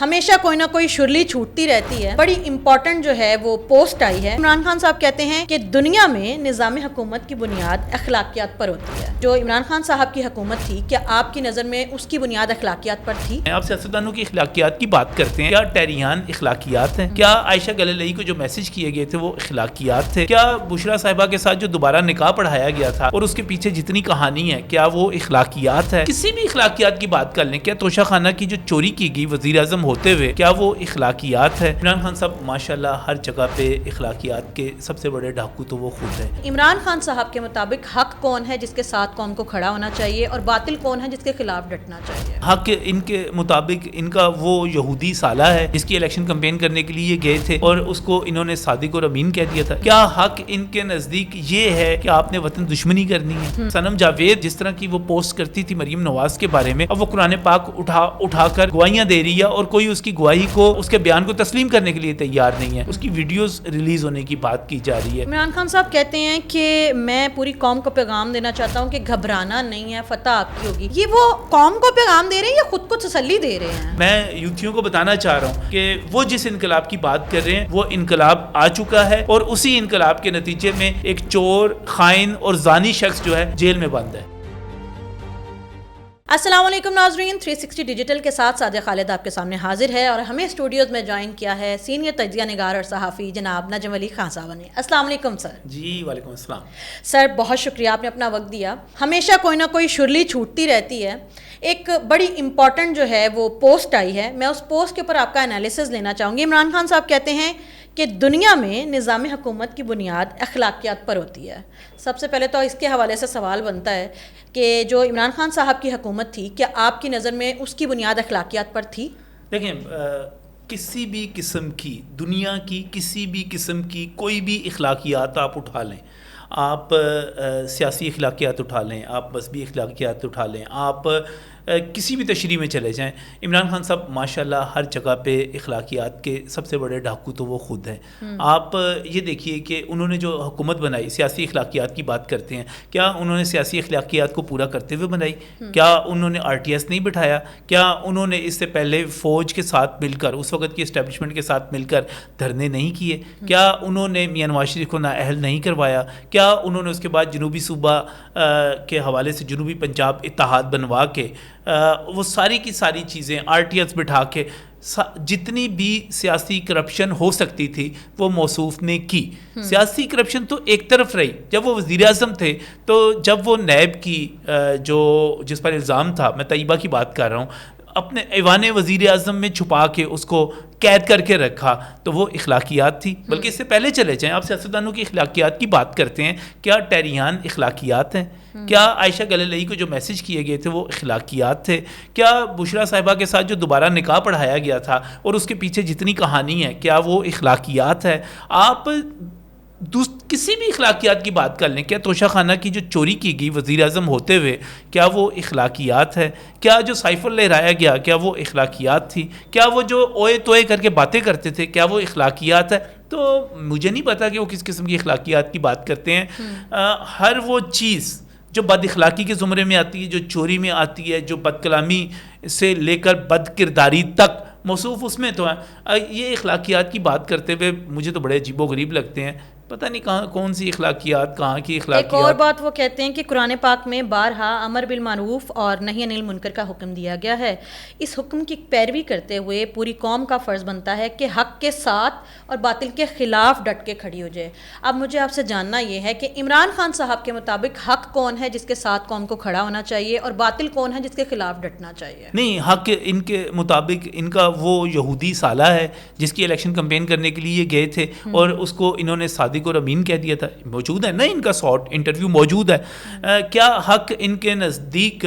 ہمیشہ کوئی نہ کوئی شرلی چھوٹتی رہتی ہے. بڑی امپورٹنٹ جو ہے وہ پوسٹ آئی ہے. عمران خان صاحب کہتے ہیں کہ دنیا میں نظام حکومت کی بنیاد اخلاقیات پر ہوتی ہے. جو عمران خان صاحب کی حکومت تھی, کیا آپ کی نظر میں اس کی بنیاد اخلاقیات پر تھی؟ آپ سیاستدانوں کی اخلاقیات کی بات کرتے ہیں, کیا ٹیریان اخلاقیات ہیں؟ کیا عائشہ گلیلئی کو جو میسج کیے گئے تھے وہ اخلاقیات تھے؟ کیا بشرا صاحبہ کے ساتھ جو دوبارہ نکاح پڑھایا گیا تھا اور اس کے پیچھے جتنی کہانی ہے, کیا وہ اخلاقیات ہے؟ کسی بھی اخلاقیات کی بات کر لیں, کیا توشہ خانہ کی جو چوری کی گئی وزیر اعظم ہوتے ہوئے, کیا وہ اخلاقیات ہے؟ عمران خان صاحب ماشاءاللہ ہر جگہ پہ اخلاقیات کے سب سے بڑے ڈاکو تو وہ خود ہے. عمران خان صاحب کے مطابق حق کون ہے جس کے ساتھ قوم کو کھڑا ہونا چاہیے, اور باطل کون ہے جس کے خلاف ڈٹنا چاہیے؟ حق ان کے مطابق ان کا وہ یہودی سالہ ہے جس کی الیکشن کمپین کرنے کے لیے گئے تھے اور اس کو انہوں نے صادق اور امین کہہ دیا تھا. کیا حق ان کے نزدیک یہ ہے کہ آپ نے وطن دشمنی کرنی ہے؟ صنم جاوید جس طرح کی وہ پوسٹ کرتی تھی مریم نواز کے بارے میں, اب وہ قرآن پاک اٹھا کر گواہیاں دے رہی ہے اور کوئی اس کی گواہی کو, اس کے بیان کو تسلیم کرنے کے لیے تیار نہیں ہے. اس کی ویڈیوز ریلیز ہونے کی بات کی جا رہی ہے. عمران خان صاحب کہتے ہیں کہ میں پوری قوم کو پیغام دینا چاہتا ہوں کہ گھبرانا نہیں ہے, فتح آپ کی ہوگی. یہ وہ قوم کو پیغام دے رہے ہیں یا خود کو تسلی دے رہے ہیں؟ میں یوتھیوں کو بتانا چاہ رہا ہوں کہ وہ جس انقلاب کی بات کر رہے ہیں وہ انقلاب آ چکا ہے, اور اسی انقلاب کے نتیجے میں ایک چور, خائن اور زانی شخص جو ہے جیل میں بند ہے. السلام علیکم ناظرین, 360 ڈیجیٹل کے ساتھ سعدیہ خالد آپ کے سامنے حاضر ہے, اور ہمیں اسٹوڈیوز میں جوائن کیا ہے سینئر تجزیہ نگار اور صحافی جناب نجم علی خان صاحب نے. السلام علیکم سر. جی وعلیکم السلام. سر بہت شکریہ, آپ نے اپنا وقت دیا. ہمیشہ کوئی نہ کوئی شرلی چھوٹتی رہتی ہے. ایک بڑی امپورٹنٹ جو ہے وہ پوسٹ آئی ہے, میں اس پوسٹ کے اوپر آپ کا انالیسز لینا چاہوں گی. عمران خان صاحب کہتے ہیں کہ دنیا میں نظام حکومت کی بنیاد اخلاقیات پر ہوتی ہے. سب سے پہلے تو اس کے حوالے سے سوال بنتا ہے کہ جو عمران خان صاحب کی حکومت تھی, کیا آپ کی نظر میں اس کی بنیاد اخلاقیات پر تھی؟ دیکھیں, کسی بھی قسم کی دنیا کی کسی بھی قسم کی کوئی بھی اخلاقیات آپ اٹھا لیں, آپ سیاسی اخلاقیات اٹھا لیں, آپ مذہبی اخلاقیات اٹھا لیں, آپ کسی بھی تشریح میں چلے جائیں, عمران خان صاحب ماشاءاللہ ہر جگہ پہ اخلاقیات کے سب سے بڑے ڈاکو تو وہ خود ہیں. آپ یہ دیکھیے کہ انہوں نے جو حکومت بنائی, سیاسی اخلاقیات کی بات کرتے ہیں, کیا انہوں نے سیاسی اخلاقیات کو پورا کرتے ہوئے بنائی؟ کیا انہوں نے RTS نہیں بٹھایا؟ کیا انہوں نے اس سے پہلے فوج کے ساتھ مل کر, اس وقت کی اسٹیبلشمنٹ کے ساتھ مل کر دھرنے نہیں کیے؟ کیا انہوں نے میاں نواز شریف کو نااہل نہیں کروایا؟ کیا انہوں نے اس کے بعد جنوبی صوبہ کے حوالے سے جنوبی پنجاب اتحاد بنوا کے وہ ساری کی ساری چیزیں RTS بٹھا کے جتنی بھی سیاسی کرپشن ہو سکتی تھی وہ موصوف نے کی؟ سیاسی کرپشن تو ایک طرف رہی, جب وہ وزیر اعظم تھے تو جب وہ نیب کی جو جس پر الزام تھا, میں طیبہ کی بات کر رہا ہوں, اپنے ایوان وزیر اعظم میں چھپا کے اس کو قید کر کے رکھا, تو وہ اخلاقیات تھی. بلکہ اس سے پہلے چلے جائیں, آپ سیاستدانوں کی اخلاقیات کی بات کرتے ہیں, کیا ٹیریان اخلاقیات ہیں؟ کیا عائشہ گلیلئی کو جو میسج کیے گئے تھے وہ اخلاقیات تھے؟ کیا بشرا صاحبہ کے ساتھ جو دوبارہ نکاح پڑھایا گیا تھا اور اس کے پیچھے جتنی کہانی ہے, کیا وہ اخلاقیات ہے؟ آپ کسی بھی اخلاقیات کی بات کر لیں, کیا توشہ خانہ کی جو چوری کی گئی وزیر اعظم ہوتے ہوئے, کیا وہ اخلاقیات ہے؟ کیا جو سائفر لہرایا گیا, کیا وہ اخلاقیات تھی؟ کیا وہ جو اوئے توئے کر کے باتیں کرتے تھے, کیا وہ اخلاقیات ہے؟ تو مجھے نہیں پتا کہ وہ کس قسم کی اخلاقیات کی بات کرتے ہیں. ہر وہ چیز جو بد اخلاقی کے زمرے میں آتی ہے, جو چوری میں آتی ہے, جو بد کلامی سے لے کر بد کرداری تک موصوف اس میں تو ہے. یہ اخلاقیات کی بات کرتے ہوئے مجھے تو بڑے عجیب و غریب لگتے ہیں, پتہ نہیں کہاں کون سی اخلاقیات, کہاں کی اخلاقیات. ایک اور بات وہ کہتے ہیں کہ قرآن پاک میں بارہا امر بالمعروف اور نہی عن المنکر کا حکم دیا گیا ہے. اس حکم کی پیروی کرتے ہوئے پوری قوم کا فرض بنتا ہے کہ حق کے ساتھ اور باطل کے خلاف ڈٹ کے کھڑی ہو جائے. اب مجھے آپ سے جاننا یہ ہے کہ عمران خان صاحب کے مطابق حق کون ہے جس کے ساتھ قوم کو کھڑا ہونا چاہیے, اور باطل کون ہے جس کے خلاف ڈٹنا چاہیے؟ نہیں, حق ان کے مطابق ان کا وہ یہودی سالہ ہے جس کی الیکشن کمپین کرنے کے لیے گئے تھے اور اس کو انہوں نے صادق اور امین کہہ دیا تھا. موجود ہے نا ان کا شارٹ انٹرویو موجود ہے. کیا حق ان کے نزدیک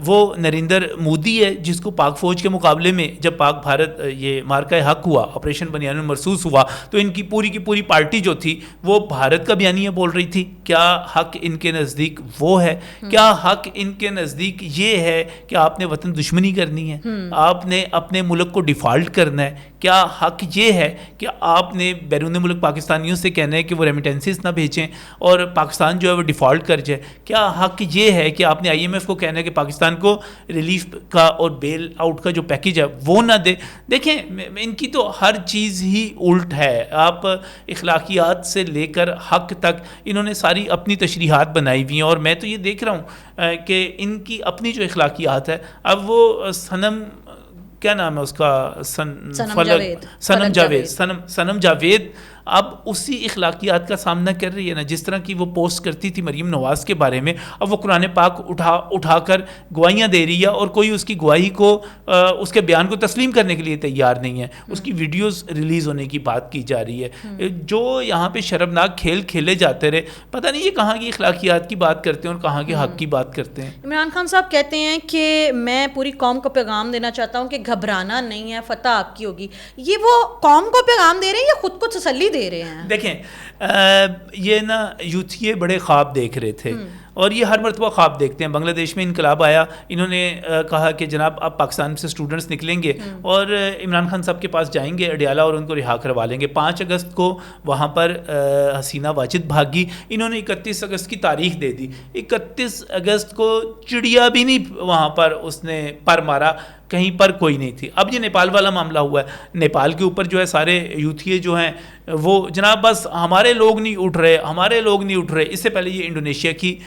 وہ نریندر مودی ہے جس کو پاک فوج کے مقابلے میں جب پاک بھارت یہ مارکہ حق ہوا, آپریشن بنیان المرصوص ہوا, تو ان کی پوری پارٹی جو تھی وہ بھارت کا بیانیہ بول رہی تھی؟ کیا حق ان کے نزدیک وہ ہے؟ کیا حق ان کے نزدیک یہ ہے کہ آپ نے وطن دشمنی کرنی ہے, آپ نے اپنے ملک کو ڈیفالٹ کرنا ہے؟ کیا حق یہ ہے کہ آپ نے بیرون ملک پاکستانیوں سے کہنا ہے کہ وہ ریمیٹنسز نہ بھیجیں اور پاکستان جو ہے وہ ڈیفالٹ کر جائے؟ کیا حق یہ ہے کہ آپ نے IMF کو کہنا ہے کہ پاکستان پاکستان کو ریلیف کا اور بیل آؤٹ کا جو پیکیج ہے وہ نہ دے. دیکھیں ان کی تو ہر چیز ہی الٹ ہے. آپ اخلاقیات سے لے کر حق تک انہوں نے ساری اپنی تشریحات بنائی ہوئی ہیں, اور میں تو یہ دیکھ رہا ہوں کہ ان کی اپنی جو اخلاقیات ہے, اب وہ صنم کیا نام ہے اس کا, صنم جاوید اب اسی اخلاقیات کا سامنا کر رہی ہے نا. جس طرح کی وہ پوسٹ کرتی تھی مریم نواز کے بارے میں, اب وہ قرآن پاک اٹھا کر گواہیاں دے رہی ہے, اور کوئی اس کی گواہی کو اس کے بیان کو تسلیم کرنے کے لیے تیار نہیں ہے. اس کی ویڈیوز ریلیز ہونے کی بات کی جا رہی ہے. جو یہاں پہ شرمناک کھیل کھیلے جاتے رہے, پتہ نہیں یہ کہاں کی اخلاقیات کی بات کرتے ہیں اور کہاں کے حق کی بات کرتے ہیں. عمران خان صاحب کہتے ہیں کہ میں پوری قوم کو پیغام دینا چاہتا ہوں کہ گھبرانا نہیں ہے, فتح آپ کی ہوگی. یہ وہ قوم کو پیغام دے رہے ہیں یا خود کو تسلی دے رہے ہیں؟ دیکھیں یہ نا یوتھیے بڑے خواب دیکھ رہے تھے, اور یہ ہر مرتبہ خواب دیکھتے ہیں. بنگلہ دیش میں انقلاب آیا, انہوں نے کہا کہ جناب آپ پاکستان سے اسٹوڈنٹس نکلیں گے اور عمران خان صاحب کے پاس جائیں گے اڈیالہ, اور ان کو رہا کروا لیں گے. 5 اگست کو وہاں پر حسینہ واجد بھاگی, انہوں نے 31 اگست کی تاریخ دے دی. 31 اگست کو چڑیا بھی نہیں وہاں پر اس نے پر مارا, کہیں پر کوئی نہیں تھی. اب یہ نیپال والا معاملہ ہوا ہے, نیپال کے اوپر جو ہے سارے یوتھیے جو ہیں وہ جناب بس ہمارے لوگ نہیں اٹھ رہے, ہمارے لوگ نہیں اٹھ رہے. اس سے پہلے یہ انڈونیشیا کی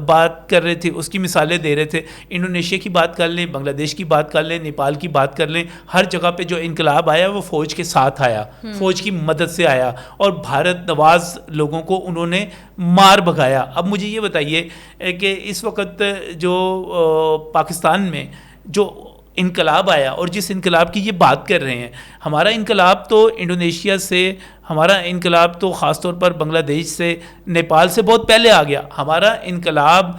بات کر رہے تھے, اس کی مثالیں دے رہے تھے. انڈونیشیا کی بات کر لیں, بنگلہ دیش کی بات کر لیں, نیپال کی بات کر لیں, ہر جگہ پہ جو انقلاب آیا وہ فوج کے ساتھ آیا, فوج کی مدد سے آیا, اور بھارت نواز لوگوں کو انہوں نے مار بھگایا. اب مجھے یہ بتائیے کہ اس وقت جو پاکستان میں جو انقلاب آیا اور جس انقلاب کی یہ بات کر رہے ہیں, ہمارا انقلاب تو انڈونیشیا سے, ہمارا انقلاب تو خاص طور پر بنگلہ دیش سے, نیپال سے بہت پہلے آ گیا. ہمارا انقلاب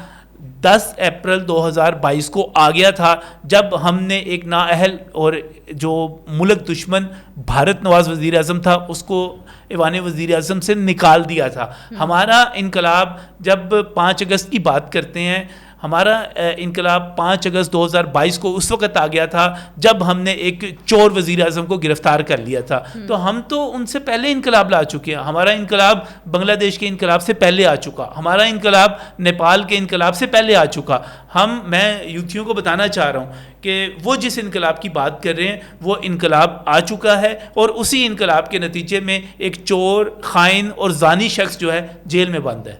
10 اپریل 2022 کو آ گیا تھا, جب ہم نے ایک نااہل اور جو ملک دشمن بھارت نواز وزیر اعظم تھا اس کو ایوان وزیر اعظم سے نکال دیا تھا. ہمارا انقلاب جب 5 اگست کی بات کرتے ہیں, ہمارا انقلاب 5 اگست 2022 کو اس وقت آ گیا تھا جب ہم نے ایک چور وزیر اعظم کو گرفتار کر لیا تھا. تو ہم تو ان سے پہلے انقلاب لا چکے ہیں. ہمارا انقلاب بنگلہ دیش کے انقلاب سے پہلے آ چکا, ہمارا انقلاب نیپال کے انقلاب سے پہلے آ چکا. میں یوتھیوں کو بتانا چاہ رہا ہوں کہ وہ جس انقلاب کی بات کر رہے ہیں وہ انقلاب آ چکا ہے, اور اسی انقلاب کے نتیجے میں ایک چور, خائن اور زانی شخص جو ہے جیل میں بند ہے.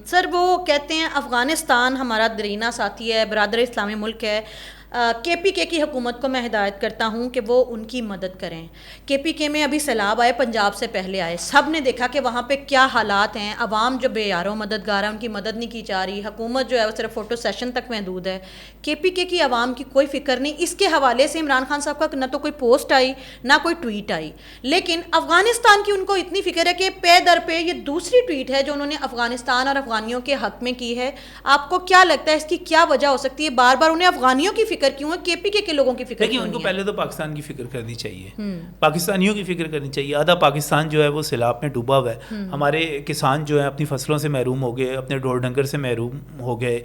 سر وہ کہتے ہیں افغانستان ہمارا درینا ساتھی ہے, برادر اسلامی ملک ہے. KPK کی حکومت کو میں ہدایت کرتا ہوں کہ وہ ان کی مدد کریں. KPK میں ابھی سیلاب آئے, پنجاب سے پہلے آئے, سب نے دیکھا کہ وہاں پہ کیا حالات ہیں. عوام جو بے یارو مددگار ہے ان کی مدد نہیں کی جا رہی, حکومت جو ہے وہ صرف فوٹو سیشن تک محدود ہے. KPK کی عوام کی کوئی فکر نہیں. اس کے حوالے سے عمران خان صاحب کا نہ تو کوئی پوسٹ آئی نہ کوئی ٹویٹ آئی, لیکن افغانستان کی ان کو اتنی فکر ہے کہ پے در پہ یہ دوسری ٹویٹ ہے جو انہوں نے افغانستان اور افغانیوں کے حق میں کی ہے. آپ کو کیا لگتا ہے اس کی کیا وجہ ہو سکتی ہے؟ بار بار انہیں افغانیوں کی فکر کیوں ہے, KPK کے لوگوں کی فکر کیوں؟ ان کو پہلے تو پاکستان کی فکر کرنی چاہیے, پاکستانیوں کی فکر کرنی چاہیے. آدھا پاکستان جو ہے وہ سیلاب میں ڈوبا ہوا ہے. ہمارے کسان جو ہیں اپنی فصلوں سے محروم ہو گئے, اپنے ڈور ڈنگر سے محروم ہو گئے.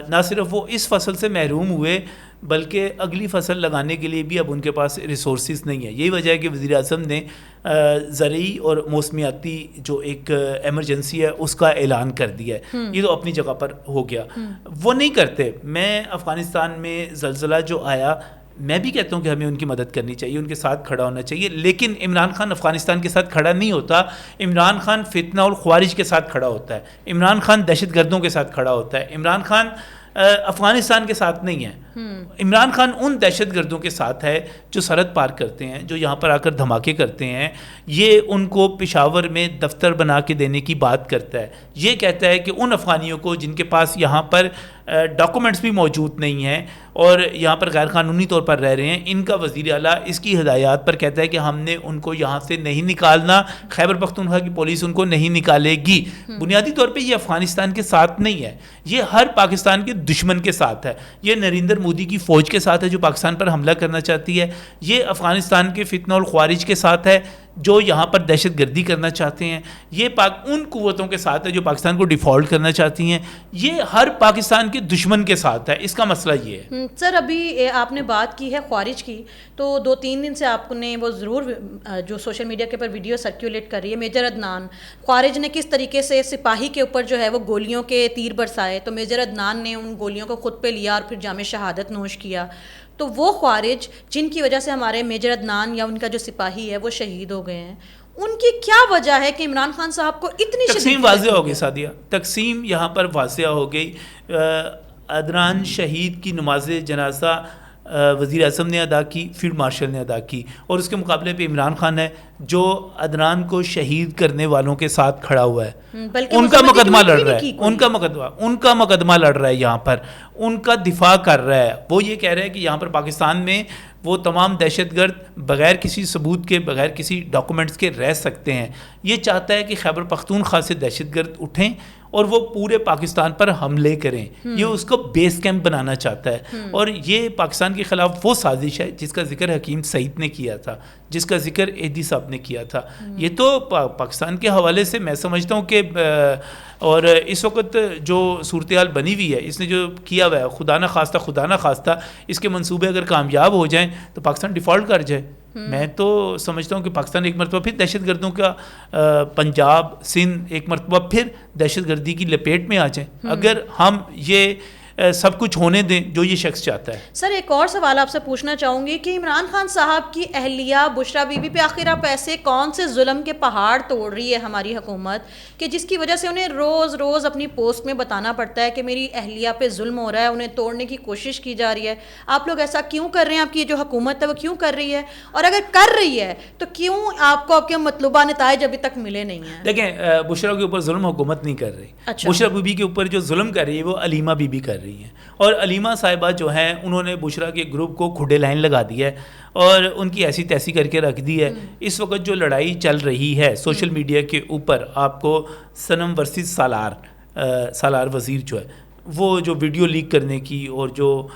نہ صرف وہ اس فصل سے محروم ہوئے بلکہ اگلی فصل لگانے کے لیے بھی اب ان کے پاس ریسورسز نہیں ہے. یہی وجہ ہے کہ وزیر اعظم نے زرعی اور موسمیاتی جو ایک ایمرجنسی ہے اس کا اعلان کر دیا ہے. یہ تو اپنی جگہ پر ہو گیا, وہ نہیں کرتے. میں افغانستان میں زلزلہ جو آیا, میں بھی کہتا ہوں کہ ہمیں ان کی مدد کرنی چاہیے, ان کے ساتھ کھڑا ہونا چاہیے, لیکن عمران خان افغانستان کے ساتھ کھڑا نہیں ہوتا. عمران خان فتنہ اور خوارج کے ساتھ کھڑا ہوتا ہے, عمران خان دہشت گردوں کے ساتھ کھڑا ہوتا ہے. عمران خان افغانستان کے ساتھ نہیں ہے. عمران خان ان دہشت گردوں کے ساتھ ہے جو سرحد پار کرتے ہیں, جو یہاں پر آ کر دھماکے کرتے ہیں. یہ ان کو پشاور میں دفتر بنا کے دینے کی بات کرتا ہے. یہ کہتا ہے کہ ان افغانیوں کو جن کے پاس یہاں پر ڈاکومنٹس بھی موجود نہیں ہیں اور یہاں پر غیر قانونی طور پر رہ رہے ہیں, ان کا وزیر اعلیٰ اس کی ہدایات پر کہتا ہے کہ ہم نے ان کو یہاں سے نہیں نکالنا, خیبر پختونخوا کی پولیس ان کو نہیں نکالے گی. بنیادی طور پہ یہ افغانستان کے ساتھ نہیں ہے, یہ ہر پاکستان کے دشمن کے ساتھ ہے. یہ نریندر مودی کی فوج کے ساتھ ہے جو پاکستان پر حملہ کرنا چاہتی ہے. یہ افغانستان کے فتنہ اور خوارج کے ساتھ ہے جو یہاں پر دہشت گردی کرنا چاہتے ہیں. یہ ان قوتوں کے ساتھ ہے جو پاکستان کو ڈیفالٹ کرنا چاہتی ہیں. یہ ہر پاکستان کے دشمن کے ساتھ ہے. اس کا مسئلہ یہ ہے. سر ابھی آپ نے بات کی ہے خوارج کی, تو 2-3 دن سے آپ نے وہ ضرور جو سوشل میڈیا کے اوپر ویڈیو سرکولیٹ کر رہی ہے, میجر عدنان خوارج نے کس طریقے سے سپاہی کے اوپر جو ہے وہ گولیوں کے تیر برسائے, تو میجر عدنان نے ان گولیوں کو خود پہ لیا اور پھر جام شہادت نوش کیا. تو وہ خوارج جن کی وجہ سے ہمارے میجر عدنان یا ان کا جو سپاہی ہے وہ شہید ہو گئے ہیں, ان کی کیا وجہ ہے کہ عمران خان صاحب کو اتنی تقسیم واضح ہو گئی سعدیہ, تقسیم یہاں پر واضح ہو گئی. عدنان شہید کی نماز جنازہ وزیر اعظم نے ادا کی, فیلڈ مارشل نے ادا کی, اور اس کے مقابلے پہ عمران خان ہے جو عدنان کو شہید کرنے والوں کے ساتھ کھڑا ہوا ہے. ان کا مقدمہ لڑ رہا ہے, ان کا مقدمہ لڑ رہا ہے, یہاں پر ان کا دفاع کر رہا ہے. وہ یہ کہہ رہے ہیں کہ یہاں پر پاکستان میں وہ تمام دہشت گرد بغیر کسی ثبوت کے, بغیر کسی ڈاکومنٹس کے رہ سکتے ہیں. یہ چاہتا ہے کہ خیبر پختونخوا سے دہشت گرد اٹھیں اور وہ پورے پاکستان پر حملے کریں. یہ اس کو بیس کیمپ بنانا چاہتا ہے, اور یہ پاکستان کے خلاف وہ سازش ہے جس کا ذکر حکیم سعید نے کیا تھا, جس کا ذکر ایدی صاحب نے کیا تھا. یہ تو پاکستان کے حوالے سے میں سمجھتا ہوں کہ اور اس وقت جو صورتحال بنی ہوئی ہے, اس نے جو کیا ہوا ہے, خدا نہ خواستہ اس کے منصوبے اگر کامیاب ہو جائیں تو پاکستان ڈیفالٹ کر جائے. میں تو سمجھتا ہوں کہ پاکستان ایک مرتبہ پھر دہشت گردوں کا, پنجاب سندھ ایک مرتبہ پھر دہشت گردی کی لپیٹ میں آ جائیں اگر ہم یہ سب کچھ ہونے دیں جو یہ شخص چاہتا ہے. سر ایک اور سوال آپ سے پوچھنا چاہوں گی کہ عمران خان صاحب کی اہلیہ بشرا بی بی پہ آخر آپ ایسے کون سے ظلم کے پہاڑ توڑ رہی ہے ہماری حکومت کہ جس کی وجہ سے انہیں روز روز اپنی پوسٹ میں بتانا پڑتا ہے کہ میری اہلیہ پہ ظلم ہو رہا ہے, انہیں توڑنے کی کوشش کی جا رہی ہے. آپ لوگ ایسا کیوں کر رہے ہیں؟ آپ کی جو حکومت ہے وہ کیوں کر رہی ہے, اور اگر کر رہی ہے تو کیوں آپ کو آپ کے مطلوبہ نتائج ابھی تک ملے نہیں ہیں؟ دیکھیں, بشرا کے اوپر ظلم حکومت نہیں کر رہی. بشرا بی بی کے اوپر جو ظلم کر رہی ہے وہ علیمہ بی بی کر رہی ہیں, اور علیمہ صاحبہ جو ہیں انہوں نے بشرا کے گروپ کو کھڈے لائن لگا دی ہے اور ان کی ایسی تیسی کر کے رکھ دی ہے. اس وقت جو لڑائی چل رہی ہے سوشل میڈیا کے اوپر, آپ کو صنم ورسز سالار وزیر جو ہے وہ جو ویڈیو لیک کرنے کی, اور جو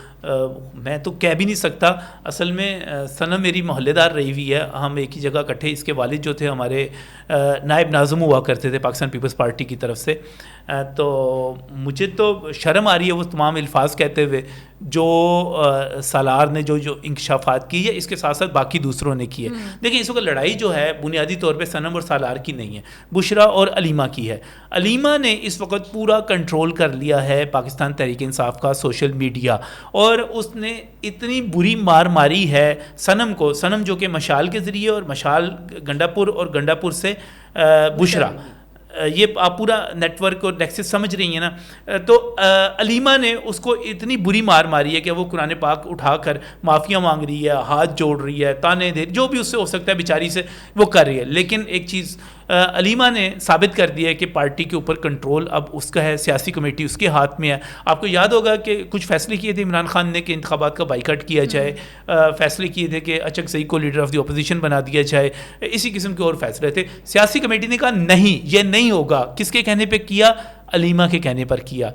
میں تو کہہ بھی نہیں سکتا, اصل میں صنم میری محلے دار رہی ہوئی ہے, ہم ایک ہی جگہ اکٹھے, اس کے والد جو تھے ہمارے نائب ناظم ہوا کرتے تھے پاکستان پیپلز پارٹی کی طرف سے. تو مجھے تو شرم آ رہی ہے وہ تمام الفاظ کہتے ہوئے جو سالار نے جو انکشافات کی ہے, اس کے ساتھ ساتھ باقی دوسروں نے کی ہے. دیکھیں اس وقت لڑائی جو ہے بنیادی طور پہ صنم اور سالار کی نہیں ہے, بشرا اور علیمہ کی ہے. علیمہ نے اس وقت پورا کنٹرول کر لیا ہے پاکستان تحریک انصاف کا سوشل میڈیا, اور اس نے اتنی بری مار ماری ہے صنم کو, صنم جو کہ مشال کے ذریعے, اور مشال گنڈا پور, اور گنڈا پور سے بشرا, یہ آپ پورا نیٹ ورک اور نیکسس سمجھ رہی ہیں نا. تو علیمہ نے اس کو اتنی بری مار ماری ہے کہ وہ قرآن پاک اٹھا کر معافیاں مانگ رہی ہے, ہاتھ جوڑ رہی ہے, تانے دے, جو بھی اس سے ہو سکتا ہے بیچاری سے وہ کر رہی ہے. لیکن ایک چیز علیمہ نے ثابت کر دیا ہے کہ پارٹی کے اوپر کنٹرول اب اس کا ہے, سیاسی کمیٹی اس کے ہاتھ میں ہے. آپ کو یاد ہوگا کہ کچھ فیصلے کیے تھے عمران خان نے کہ انتخابات کا بائیکاٹ کیا جائے, فیصلے کیے تھے کہ اچکزئی کو لیڈر آف دی اپوزیشن بنا دیا جائے, اسی قسم کے اور فیصلے تھے. سیاسی کمیٹی نے کہا نہیں, یہ نہیں ہوگا. کس کے کہنے پہ کیا؟ علیمہ کے کہنے پر کیا.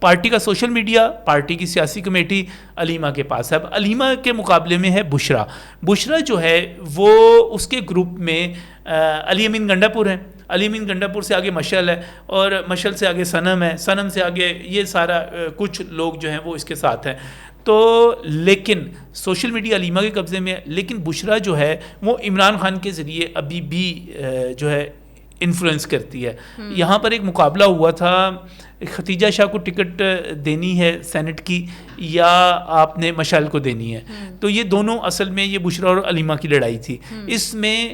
پارٹی کا سوشل میڈیا, پارٹی کی سیاسی کمیٹی علیمہ کے پاس ہے. اب علیمہ کے مقابلے میں ہے بشرا. بشرا جو ہے وہ اس کے گروپ میں علی امین گنڈا پور ہیں, علی امین گنڈا پور سے آگے مشعل ہے, اور مشعل سے آگے صنم ہے, صنم سے آگے یہ سارا کچھ لوگ جو ہیں وہ اس کے ساتھ ہیں. تو لیکن سوشل میڈیا علیمہ کے قبضے میں ہے, لیکن بشرا جو ہے وہ عمران خان کے ذریعے ابھی بھی جو ہے انفلوئنس کرتی ہے. یہاں پر ایک مقابلہ ہوا تھا, ختیجہ شاہ کو ٹکٹ دینی ہے سینٹ کی یا آپ نے مشعل کو دینی ہے. تو یہ دونوں اصل میں یہ بشرا اور علیمہ کی لڑائی تھی. اس میں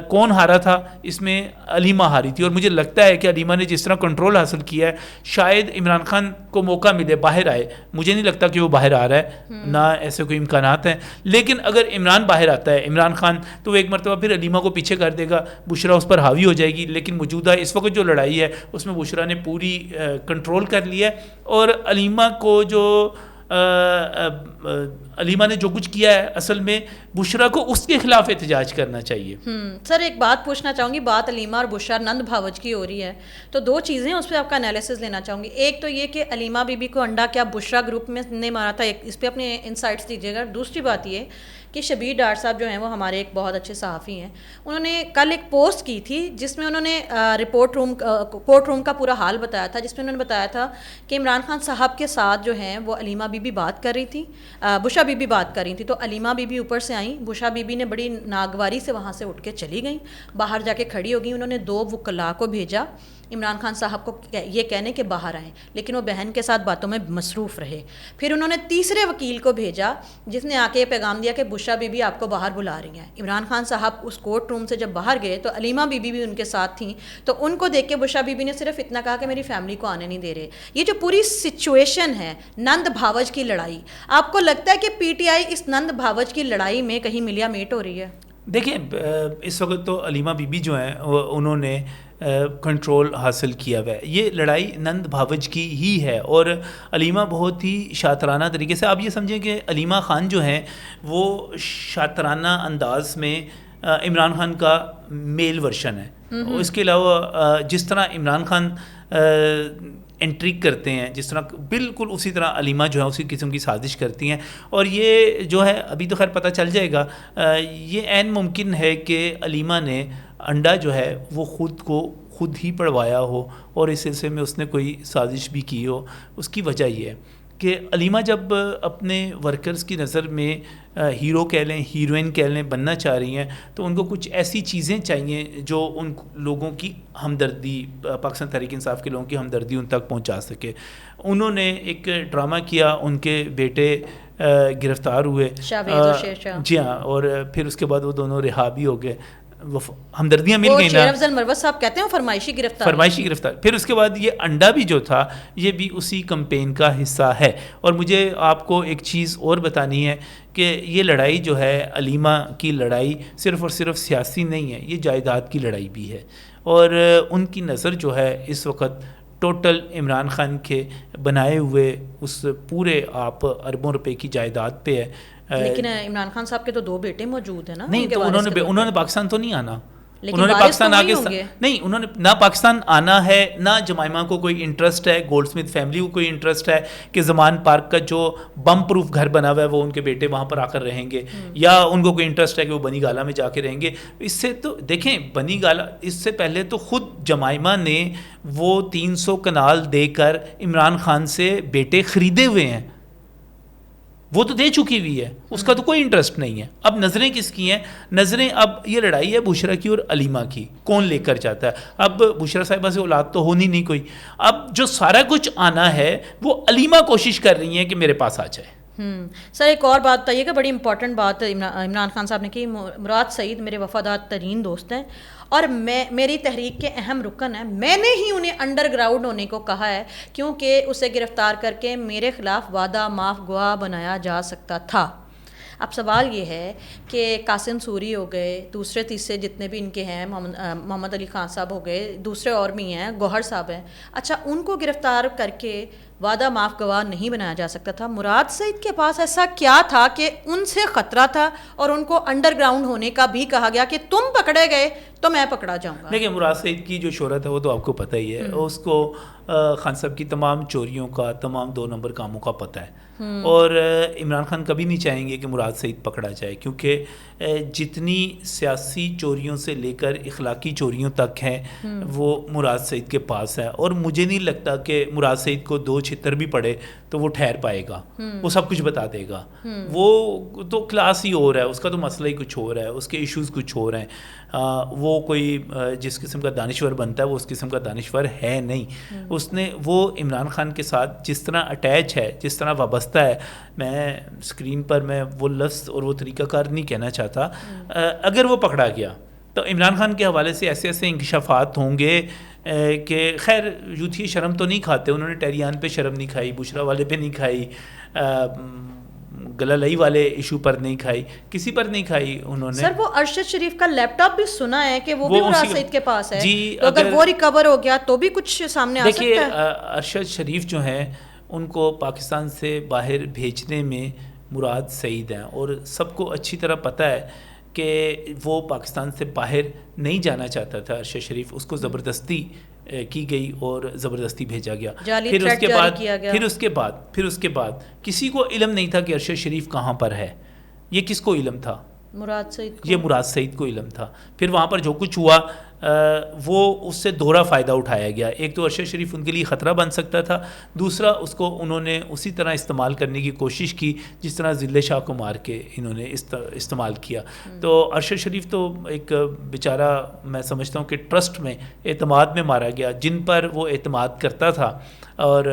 کون ہارا تھا؟ اس میں علیمہ ہاری تھی, اور مجھے لگتا ہے کہ علیمہ نے جس طرح کنٹرول حاصل کیا ہے, شاید عمران خان کو موقع ملے باہر آئے. مجھے نہیں لگتا کہ وہ باہر آ رہا ہے, نہ ایسے کوئی امکانات ہیں. لیکن اگر عمران باہر آتا ہے, عمران خان, تو وہ ایک مرتبہ پھر علیمہ کو پیچھے کر دے گا, بشرا اس پر حاوی ہو جائے گی. لیکن موجودہ اس وقت جو لڑائی ہے اس میں بشرا نے پوری کنٹرول کر لیا ہے, اور علیمہ کو جو علیمہ نے جو کچھ کیا ہے اصل میں بشرا کو اس کے خلاف احتجاج کرنا چاہیے. سر ایک بات پوچھنا چاہوں گی, بات علیمہ اور بشرا نند بھاوج کی ہو رہی ہے, تو دو چیزیں اس پہ آپ کا انالیسس لینا چاہوں گی. ایک تو یہ کہ علیمہ بی بی کو انڈا کیا بشرا گروپ میں نے مارا تھا, اس پہ اپنے انسائٹس دیجیے گا. دوسری بات یہ کہ شبیر ڈار صاحب جو ہیں وہ ہمارے ایک بہت اچھے صحافی ہیں. انہوں نے کل ایک پوسٹ کی تھی جس میں انہوں نے کورٹ روم کا پورا حال بتایا تھا, جس میں انہوں نے بتایا تھا کہ عمران خان صاحب کے ساتھ جو ہیں وہ علیمہ بی بی بات کر رہی تھی, بشرا بی بی بات کر رہی تھی. تو علیمہ بی بی اوپر سے آئیں, بشرا بی بی نے بڑی ناگواری سے وہاں سے اٹھ کے چلی گئیں, باہر جا کے کھڑی ہو گئی. انہوں نے 2 وکلاء کو بھیجا عمران خان صاحب کو یہ کہنے کہ باہر آئیں, لیکن وہ بہن کے ساتھ باتوں میں مصروف رہے. پھر انہوں نے تیسرے وکیل کو بھیجا جس نے آ کے یہ پیغام دیا کہ بشرا بی بی آپ کو باہر بلا رہی ہیں. عمران خان صاحب اس کورٹ روم سے جب باہر گئے تو علیمہ بی بی بھی ان کے ساتھ تھیں, تو ان کو دیکھ کے بشرا بی بی نے صرف اتنا کہا کہ میری فیملی کو آنے نہیں دے رہے. یہ جو پوری سچویشن ہے نند بھاوج کی لڑائی, آپ کو لگتا ہے کہ پی ٹی آئی اس نند بھاوج کی لڑائی میں کہیں ملیا میٹ ہو رہی ہے؟ دیکھیں اس وقت تو علیمہ بی بی جو ہیں انہوں نے کنٹرول حاصل کیا ہوا ہے. یہ لڑائی نند بھاوج کی ہی ہے, اور علیمہ بہت ہی شاطرانہ طریقے سے, آپ یہ سمجھیں کہ علیمہ خان جو ہیں وہ شاطرانہ انداز میں عمران خان کا میل ورژن ہے. اس کے علاوہ جس طرح عمران خان انٹریگ کرتے ہیں, جس طرح بالکل اسی طرح علیمہ جو ہے اسی قسم کی سازش کرتی ہیں. اور یہ جو ہے ابھی تو خیر پتہ چل جائے گا, یہ عین ممکن ہے کہ علیمہ نے انڈا جو ہے وہ خود ہی پڑوایا ہو اور اس سلسلے میں اس نے کوئی سازش بھی کی ہو. اس کی وجہ یہ ہے کہ علیمہ جب اپنے ورکرز کی نظر میں ہیرو کہہ لیں, ہیروئن کہہ لیں, بننا چاہ رہی ہیں, تو ان کو کچھ ایسی چیزیں چاہیے جو ان لوگوں کی ہمدردی, پاکستان تحریک انصاف کے لوگوں کی ہمدردی ان تک پہنچا سکے. انہوں نے ایک ڈرامہ کیا, ان کے بیٹے گرفتار ہوئے, جی ہاں, اور پھر اس کے بعد وہ دونوں رہا بھی ہو گئے, وہ ہمدردیاں مل گئی نا. افضل مروت صاحب کہتے ہیں فرمائشی گرفتار. پھر اس کے بعد یہ انڈا بھی جو تھا یہ بھی اسی کمپین کا حصہ ہے. اور مجھے آپ کو ایک چیز اور بتانی ہے کہ یہ لڑائی جو ہے علیمہ کی لڑائی صرف اور صرف سیاسی نہیں ہے, یہ جائیداد کی لڑائی بھی ہے. اور ان کی نظر جو ہے اس وقت ٹوٹل عمران خان کے بنائے ہوئے اس پورے آپ اربوں روپے کی جائیداد پہ ہے. لیکن عمران خان صاحب کے تو 2 بیٹے موجود ہیں نا. نہیں تو انہوں نے پاکستان تو نہیں آنا, انہوں نے پاکستان آگے نہیں, انہوں نے نہ پاکستان آنا ہے, نہ جمائمہ کو کوئی انٹرسٹ ہے, گولڈ سمتھ فیملی کو کوئی انٹرسٹ ہے کہ زمان پارک کا جو بم پروف گھر بنا ہوا ہے وہ ان کے بیٹے وہاں پر آ کر رہیں گے, یا ان کو کوئی انٹرسٹ ہے کہ وہ بنی گالا میں جا کے رہیں گے. اس سے تو دیکھیں بنی گالا, اس سے پہلے تو خود جمائمہ نے وہ 300 کنال دے کر عمران خان سے بیٹے خریدے ہوئے ہیں, وہ تو دے چکی ہوئی ہے, اس کا تو کوئی انٹرسٹ نہیں ہے. اب نظریں کس کی ہیں؟ نظریں اب یہ لڑائی ہے بشرا کی اور علیمہ کی, کون لے کر جاتا ہے. اب بشرا صاحبہ سے اولاد تو ہونی نہیں کوئی, اب جو سارا کچھ آنا ہے وہ علیمہ کوشش کر رہی ہیں کہ میرے پاس آ جائے. سر ایک اور بات بتائیے کہ بڑی امپورٹنٹ بات عمران خان صاحب نے کی. مراد سعید میرے وفادار ترین دوست ہیں اور میری تحریک کے اہم رکن ہیں. میں نے ہی انہیں انڈر گراؤنڈ ہونے کو کہا ہے کیونکہ اسے گرفتار کر کے میرے خلاف وعدہ معاف گواہ بنایا جا سکتا تھا. اب سوال یہ ہے کہ قاسم سوری ہو گئے, دوسرے تیسرے جتنے بھی ان کے ہیں, محمد علی خان صاحب ہو گئے, دوسرے اور بھی ہیں, گوہر صاحب ہیں, اچھا ان کو گرفتار کر کے وعدہ معاف گواہ نہیں بنایا جا سکتا تھا؟ مراد سعید کے پاس ایسا کیا تھا کہ ان سے خطرہ تھا اور ان کو انڈر گراؤنڈ ہونے کا بھی کہا گیا کہ تم پکڑے گئے تو میں پکڑا جاؤں گا؟ دیکھیں مراد سعید کی جو شہرت ہے وہ تو آپ کو پتہ ہی ہے, اس کو خان صاحب کی تمام چوریوں کا, تمام 2 نمبر کاموں کا پتہ ہے. اور عمران خان کبھی نہیں چاہیں گے کہ مراد سعید پکڑا جائے, کیونکہ جتنی سیاسی چوریوں سے لے کر اخلاقی چوریوں تک ہیں وہ مراد سعید کے پاس ہے. اور مجھے نہیں لگتا کہ مراد سعید کو 2 چھتر بھی پڑے تو وہ ٹھہر پائے گا, وہ سب کچھ بتا دے گا. وہ تو کلاس ہی اور ہے, اس کا تو مسئلہ ہی کچھ اور ہے, اس کے ایشوز کچھ اور ہیں. وہ کوئی جس قسم کا دانشور بنتا ہے وہ اس قسم کا دانشور ہے نہیں. اس نے وہ عمران خان کے ساتھ جس طرح اٹیچ ہے, جس طرح وابستہ ہے, میں اسکرین پر میں وہ لفظ اور وہ طریقہ کار نہیں کہنا چاہتا. اگر وہ پکڑا گیا تو عمران خان کے حوالے سے ایسے ایسے انکشافات ہوں گے کہ خیر یوتھی شرم تو نہیں کھاتے, انہوں نے ٹیریان پہ شرم نہیں کھائی, بشرا والے پہ نہیں کھائی, گلالئی والے ایشو پر نہیں کھائی, کسی پر نہیں کھائی انہوں نے. سر وہ ارشد شریف کا لیپ ٹاپ بھی سنا ہے کہ وہ بھی مراد سعید کے پاس ہے, جی, تو اگر وہ ریکور ہو گیا تو بھی کچھ سامنے آ سکتا ہے. دیکھیے ارشد شریف جو ہیں ان کو پاکستان سے باہر بھیجنے میں مراد سعید ہیں, اور سب کو اچھی طرح پتہ ہے کہ وہ پاکستان سے باہر نہیں جانا چاہتا تھا ارشد شریف, اس کو زبردستی کی گئی اور زبردستی بھیجا گیا. پھر اس کے بعد کسی کو علم نہیں تھا کہ ارشد شریف کہاں پر ہے. یہ کس کو علم تھا؟ مراد سعید کو. یہ مراد سعید کو علم تھا. پھر وہاں پر جو کچھ ہوا وہ اس سے دوہرا فائدہ اٹھایا گیا. ایک تو ارشد شریف ان کے لیے خطرہ بن سکتا تھا, دوسرا اس کو انہوں نے اسی طرح استعمال کرنے کی کوشش کی جس طرح ذلِ شاہ کو مار کے انہوں نے استعمال کیا. تو ارشد شریف تو ایک بیچارہ میں سمجھتا ہوں کہ ٹرسٹ میں اعتماد میں مارا گیا, جن پر وہ اعتماد کرتا تھا. اور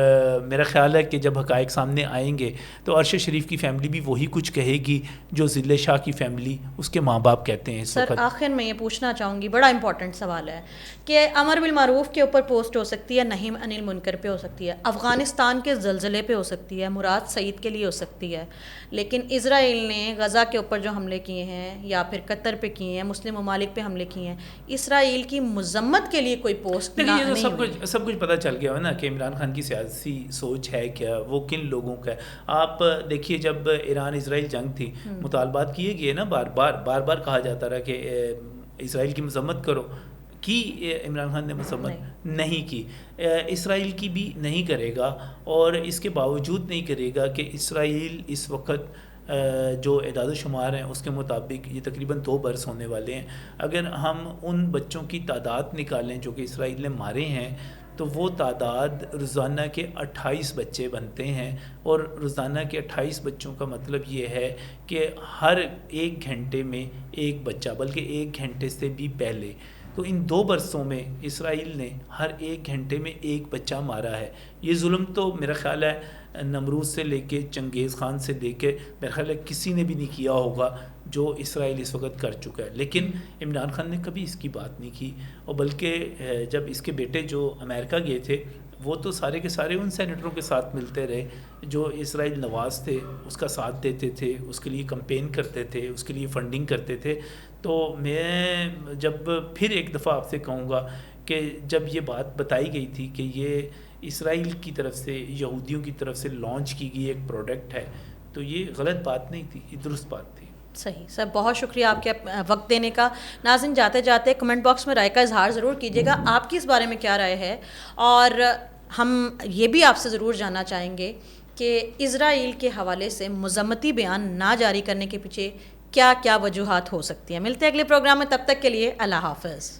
میرا خیال ہے کہ جب حقائق سامنے آئیں گے تو ارشد شریف کی فیملی بھی وہی کچھ کہے گی جو ذلِ شاہ کی فیملی اس کے ماں باپ کہتے ہیں. سر آخر میں یہ پوچھنا چاہوں گی, بڑا امپورٹنٹ سوال ہے کہ امر بالمعروف کے اوپر پوسٹ ہو سکتی ہے, نہی عن المنکر پہ ہو سکتی ہے, افغانستان کے زلزلے پہ ہو سکتی ہے, مراد سعید کے لیے ہو سکتی ہے, لیکن اسرائیل نے غزہ کے اوپر جو حملے کیے ہیں یا پھر قطر پہ کیے ہیں, مسلم ممالک پہ حملے کیے ہیں, اسرائیل کی مذمت کے لیے کوئی پوسٹ نہیں ہوئی. سب کچھ پتہ چل گیا ہے نا کہ عمران خان کی سیاسی سوچ ہے کیا, وہ کن لوگوں کا ہے. آپ دیکھیے جب ایران اسرائیل جنگ تھی, مطالبات کیے گئے نا, بار بار کہا جاتا رہا کہ اسرائیل کی مذمت کرو. کی عمران خان نے مذمت نہیں کی, اسرائیل کی بھی نہیں کرے گا, اور اس کے باوجود نہیں کرے گا کہ اسرائیل اس وقت جو اعداد و شمار ہیں اس کے مطابق یہ تقریباً 2 برس ہونے والے ہیں. اگر ہم ان بچوں کی تعداد نکالیں جو کہ اسرائیل نے مارے ہیں تو وہ تعداد روزانہ کے 28 بچے بنتے ہیں, اور روزانہ کے 28 بچوں کا مطلب یہ ہے کہ ہر 1 گھنٹے میں 1 بچہ, بلکہ 1 گھنٹے سے بھی پہلے. تو ان 2 برسوں میں اسرائیل نے ہر 1 گھنٹے میں 1 بچہ مارا ہے. یہ ظلم تو میرا خیال ہے نمروز سے لے کے چنگیز خان سے لے کے میرا خیال ہے کسی نے بھی نہیں کیا ہوگا جو اسرائیل اس وقت کر چکا ہے. لیکن عمران خان نے کبھی اس کی بات نہیں کی, اور بلکہ جب اس کے بیٹے جو امریکہ گئے تھے وہ تو سارے کے سارے ان سینیٹروں کے ساتھ ملتے رہے جو اسرائیل نواز تھے, اس کا ساتھ دیتے تھے, اس کے لیے کمپین کرتے تھے, اس کے لیے فنڈنگ کرتے تھے. تو میں جب پھر ایک دفعہ آپ سے کہوں گا کہ جب یہ بات بتائی گئی تھی کہ یہ اسرائیل کی طرف سے, یہودیوں کی طرف سے لانچ کی گئی ایک پروڈکٹ ہے, تو یہ غلط بات نہیں تھی, یہ درست بات تھی. صحیح سر, بہت شکریہ آپ کے وقت دینے کا. ناظرین جاتے جاتے کمنٹ باکس میں رائے کا اظہار ضرور کیجیے گا, آپ کی اس بارے میں کیا رائے ہے, اور ہم یہ بھی آپ سے ضرور جاننا چاہیں گے کہ اسرائیل کے حوالے سے مذمتی بیان نہ جاری کرنے کے پیچھے کیا کیا وجوہات ہو سکتی ہیں. ملتے ہیں اگلے پروگرام میں, تب تک کے لیے اللہ حافظ.